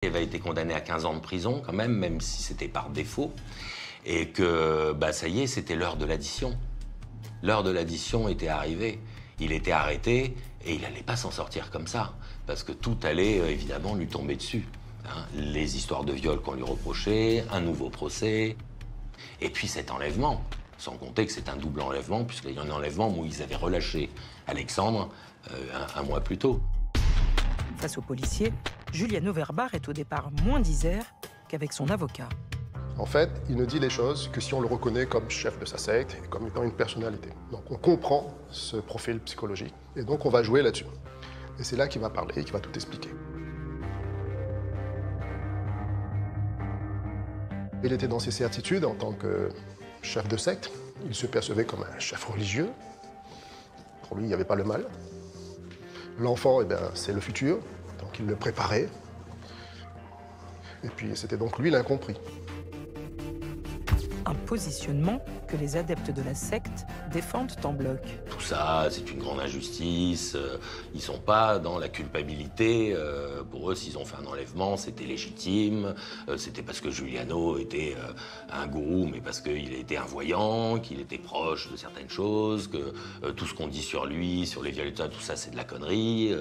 Il avait été condamné à 15 ans de prison quand même si c'était par défaut. Et que, ça y est, c'était l'heure de l'addition. L'heure de l'addition était arrivée. Il était arrêté et il n'allait pas s'en sortir comme ça. Parce que tout allait évidemment lui tomber dessus. Hein. Les histoires de viol qu'on lui reprochait, un nouveau procès. Et puis cet enlèvement. Sans compter que c'est un double enlèvement, puisqu'il y a un enlèvement où ils avaient relâché Alexandre un mois plus tôt. Face aux policiers, Giuliano Verbar est au départ moins disert qu'avec son avocat. En fait, il ne dit les choses que si on le reconnaît comme chef de sa secte et comme étant une personnalité. Donc on comprend ce profil psychologique et donc on va jouer là-dessus. Et c'est là qu'il va parler et qu'il va tout expliquer. Il était dans ses certitudes en tant que chef de secte. Il se percevait comme un chef religieux. Pour lui, il n'y avait pas le mal. L'enfant, c'est le futur, donc il le préparait. Et puis c'était donc lui l'incompris. Un positionnement que les adeptes de la secte défendent en bloc. Tout ça, c'est une grande injustice. Ils sont pas dans la culpabilité. Pour eux, s'ils ont fait un enlèvement, c'était légitime. C'était parce que Giuliano était un gourou, mais parce qu'il était un voyant, qu'il était proche de certaines choses, que tout ce qu'on dit sur lui, sur les viols et tout ça, c'est de la connerie.